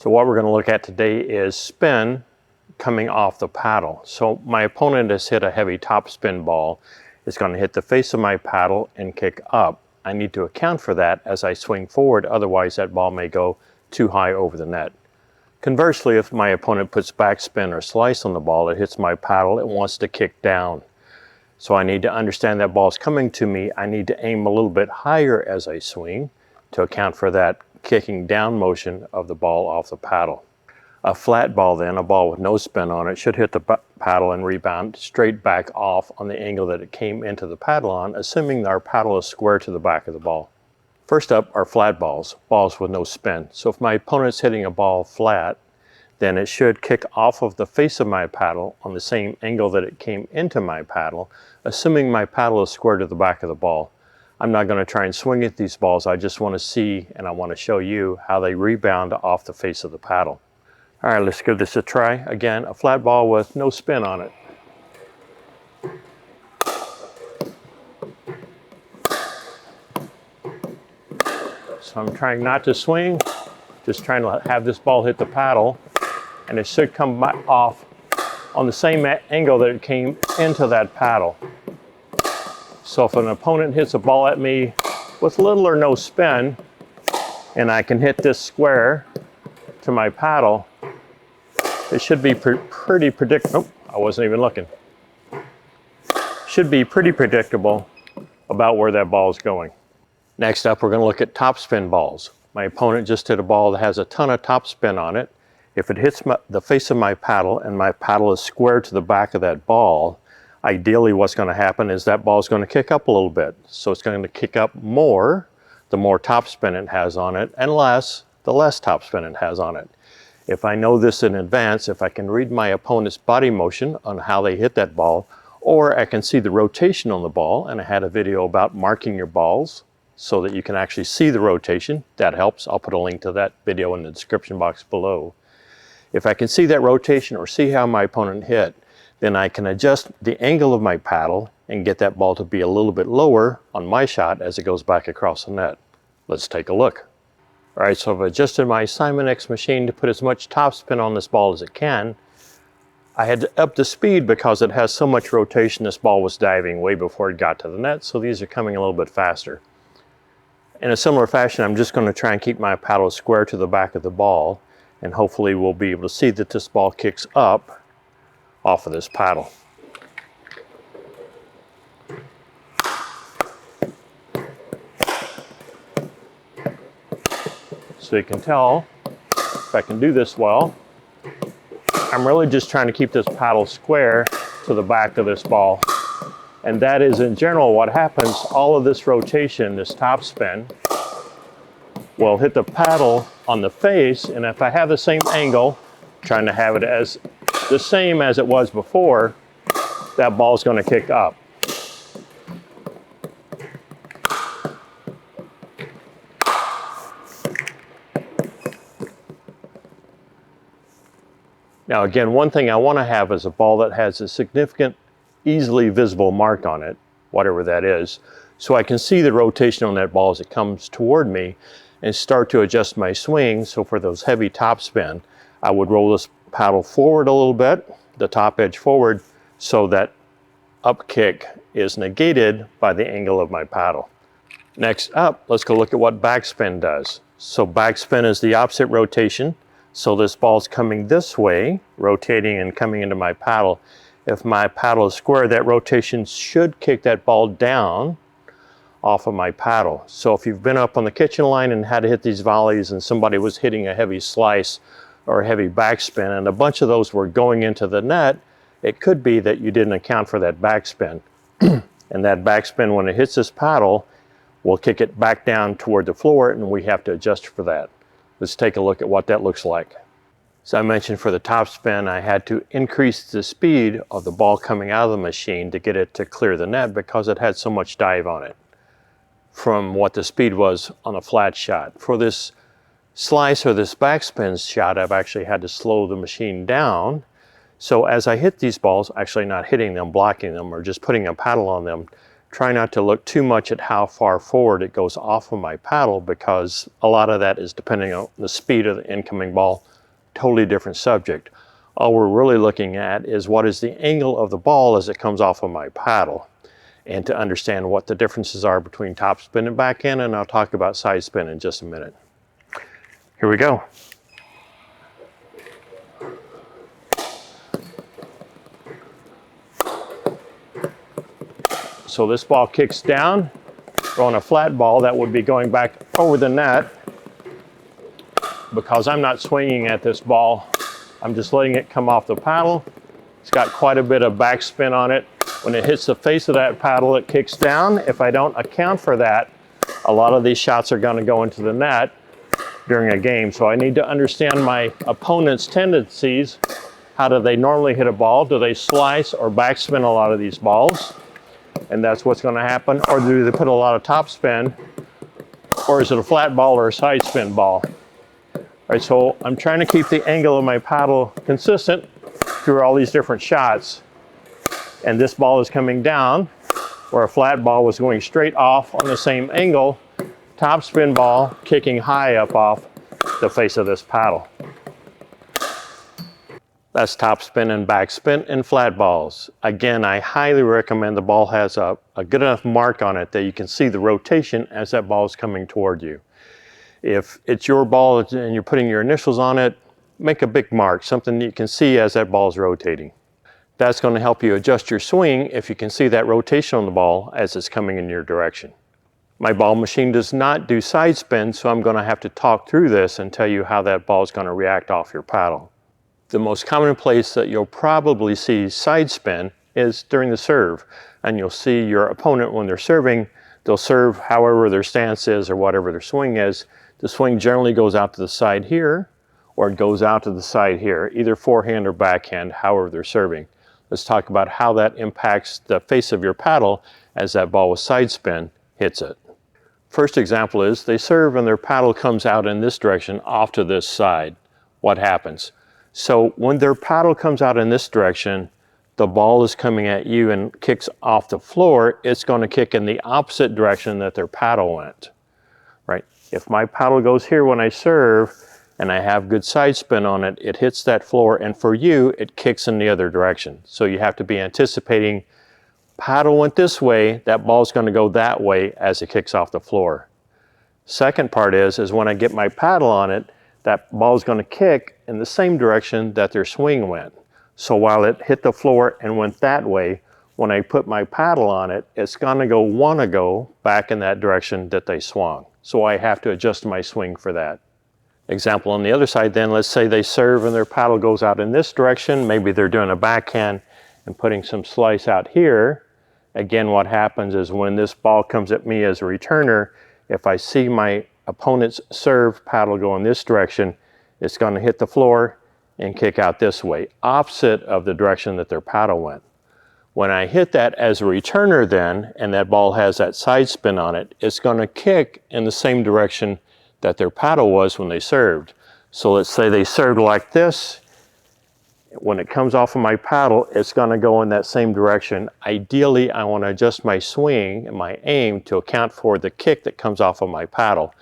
So what we're going to look at today is spin coming off the paddle. So my opponent has hit a heavy top spin ball. It's going to hit the face of my paddle and kick up. I need to account for that as I swing forward, otherwise that ball may go too high over the net. Conversely, if my opponent puts backspin or slice on the ball, it hits my paddle, it wants to kick down. So I need to understand that ball's coming to me. I need to aim a little bit higher as I swing to account for that kicking down motion of the ball off the paddle. A flat ball then, a ball with no spin on it, should hit the paddle and rebound straight back off on the angle that it came into the paddle on, assuming our paddle is square to the back of the ball. First up are flat balls, balls with no spin. So if my opponent's hitting a ball flat, then it should kick off of the face of my paddle on the same angle that it came into my paddle, assuming my paddle is square to the back of the ball. I'm not going to try and swing at these balls. I just want to see and I want to show you how they rebound off the face of the paddle. All right, let's give this a try. Again, a flat ball with no spin on it. So I'm trying not to swing, just trying to have this ball hit the paddle, and it should come back off on the same angle that it came into that paddle. So if an opponent hits a ball at me with little or no spin, and I can hit this square to my paddle, it should be pretty predictable. Oh, I wasn't even looking. Should be pretty predictable about where that ball is going. Next up, we're going to look at topspin balls. My opponent just hit a ball that has a ton of topspin on it. If it hits the face of my paddle and my paddle is square to the back of that ball, ideally what's going to happen is that ball is going to kick up a little bit. So it's going to kick up more, the more topspin it has on it, and less, the less topspin it has on it. If I know this in advance, if I can read my opponent's body motion on how they hit that ball, or I can see the rotation on the ball, and I had a video about marking your balls so that you can actually see the rotation, that helps. I'll put a link to that video in the description box below. If I can see that rotation or see how my opponent hit, then I can adjust the angle of my paddle and get that ball to be a little bit lower on my shot as it goes back across the net. Let's take a look. All right, so I've adjusted my Simon X machine to put as much topspin on this ball as it can. I had to up the speed because it has so much rotation. This ball was diving way before it got to the net, so these are coming a little bit faster. In a similar fashion, I'm just going to try and keep my paddle square to the back of the ball, and hopefully we'll be able to see that this ball kicks up off of this paddle. So you can tell, if I can do this well, I'm really just trying to keep this paddle square to the back of this ball. And that is in general what happens. All of this rotation, this topspin, will hit the paddle on the face, and if I have the same angle, trying to have it as the same as it was before, that ball's going to kick up. Now again, one thing I want to have is a ball that has a significant, easily visible mark on it, whatever that is, so I can see the rotation on that ball as it comes toward me and start to adjust my swing. So for those heavy topspin, I would roll this paddle forward a little bit, the top edge forward, so that up kick is negated by the angle of my paddle. Next up, let's go look at what backspin does. So backspin is the opposite rotation. So this ball's coming this way, rotating and coming into my paddle. If my paddle is square, that rotation should kick that ball down off of my paddle. So if you've been up on the kitchen line and had to hit these volleys and somebody was hitting a heavy slice or a heavy backspin and a bunch of those were going into the net, it could be that you didn't account for that backspin. And that backspin, when it hits this paddle, will kick it back down toward the floor, and we have to adjust for that. Let's take a look at what that looks like. So I mentioned for the topspin, I had to increase the speed of the ball coming out of the machine to get it to clear the net because it had so much dive on it from what the speed was on a flat shot. For this slice or this backspin shot, I've actually had to slow the machine down. So as I hit these balls, actually not hitting them, blocking them, or just putting a paddle on them, try not to look too much at how far forward it goes off of my paddle, because a lot of that is depending on the speed of the incoming ball. Totally different subject. All we're really looking at is what is the angle of the ball as it comes off of my paddle, and to understand what the differences are between top spin and backhand, and I'll talk about side spin in just a minute. Here we go. So this ball kicks down. On a flat ball, that would be going back over the net. Because I'm not swinging at this ball, I'm just letting it come off the paddle. It's got quite a bit of backspin on it. When it hits the face of that paddle, it kicks down. If I don't account for that, a lot of these shots are going to go into the net during a game. So I need to understand my opponent's tendencies. How do they normally hit a ball? Do they slice or backspin a lot of these balls? And that's what's going to happen. Or do they put a lot of topspin? Or is it a flat ball or a side spin ball? All right, so I'm trying to keep the angle of my paddle consistent through all these different shots. And this ball is coming down, where a flat ball was going straight off on the same angle. Topspin ball kicking high up off the face of this paddle. That's topspin and backspin in flat balls. Again, I highly recommend the ball has a good enough mark on it that you can see the rotation as that ball is coming toward you. If it's your ball and you're putting your initials on it, make a big mark, something you can see as that ball is rotating. That's going to help you adjust your swing if you can see that rotation on the ball as it's coming in your direction. My ball machine does not do side spin, so I'm going to have to talk through this and tell you how that ball is going to react off your paddle. The most common place that you'll probably see side spin is during the serve. And you'll see your opponent when they're serving, they'll serve however their stance is or whatever their swing is. The swing generally goes out to the side here, or it goes out to the side here, either forehand or backhand, however they're serving. Let's talk about how that impacts the face of your paddle as that ball with side spin hits it. First example is they serve and their paddle comes out in this direction off to this side. What happens? So when their paddle comes out in this direction, the ball is coming at you and kicks off the floor, it's going to kick in the opposite direction that their paddle went, right? If my paddle goes here when I serve and I have good side spin on it, it hits that floor, and for you, it kicks in the other direction. So you have to be anticipating, paddle went this way, that ball's going to go that way as it kicks off the floor. Second part is when I get my paddle on it, that ball is going to kick in the same direction that their swing went. So while it hit the floor and went that way, when I put my paddle on it, it's going to want to go back in that direction that they swung. So I have to adjust my swing for that. Example on the other side then, let's say they serve and their paddle goes out in this direction. Maybe they're doing a backhand and putting some slice out here. Again, what happens is when this ball comes at me as a returner, if I see my opponent's serve paddle go in this direction, it's going to hit the floor and kick out this way, opposite of the direction that their paddle went. When I hit that as a returner then, and that ball has that side spin on it, it's going to kick in the same direction that their paddle was when they served. So let's say they served like this. When it comes off of my paddle, it's going to go in that same direction. Ideally, I want to adjust my swing and my aim to account for the kick that comes off of my paddle.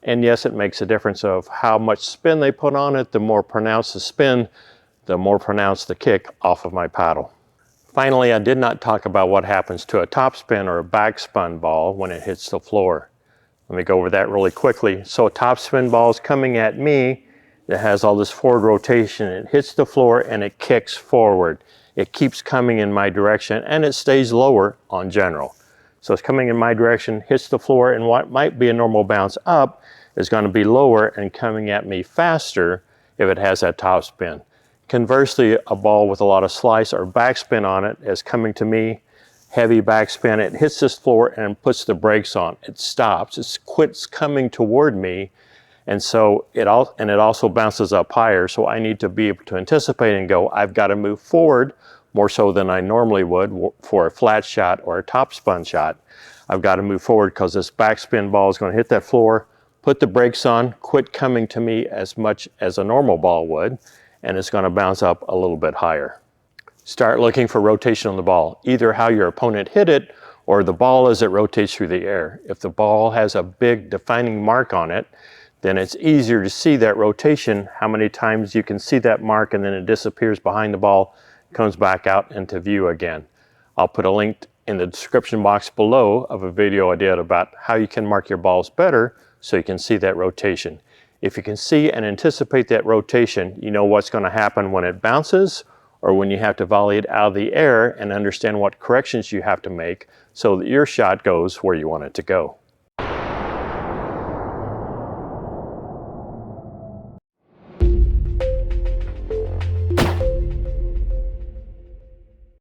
And yes, it makes a difference of how much spin they put on it. The more pronounced the spin, the more pronounced the kick off of my paddle. Finally, I did not talk about what happens to a topspin or a backspun ball when it hits the floor. Let me go over that really quickly. So a topspin ball is coming at me. It has all this forward rotation. It hits the floor and it kicks forward. It keeps coming in my direction and it stays lower on general. So it's coming in my direction, hits the floor, and what might be a normal bounce up is going to be lower and coming at me faster if it has that top spin. Conversely, a ball with a lot of slice or backspin on it is coming to me, heavy backspin, it hits this floor and puts the brakes on. It stops, it quits coming toward me, and so it also bounces up higher, so I need to be able to anticipate and go, I've got to move forward more so than I normally would for a flat shot or a top spun shot. I've got to move forward because this backspin ball is going to hit that floor, put the brakes on, quit coming to me as much as a normal ball would, and it's going to bounce up a little bit higher. Start looking for rotation on the ball, either how your opponent hit it or the ball as it rotates through the air. If the ball has a big defining mark on it, then it's easier to see that rotation, how many times you can see that mark and then it disappears behind the ball, comes back out into view again. I'll put a link in the description box below of a video I did about how you can mark your balls better so you can see that rotation. If you can see and anticipate that rotation, you know what's going to happen when it bounces or when you have to volley it out of the air, and understand what corrections you have to make so that your shot goes where you want it to go.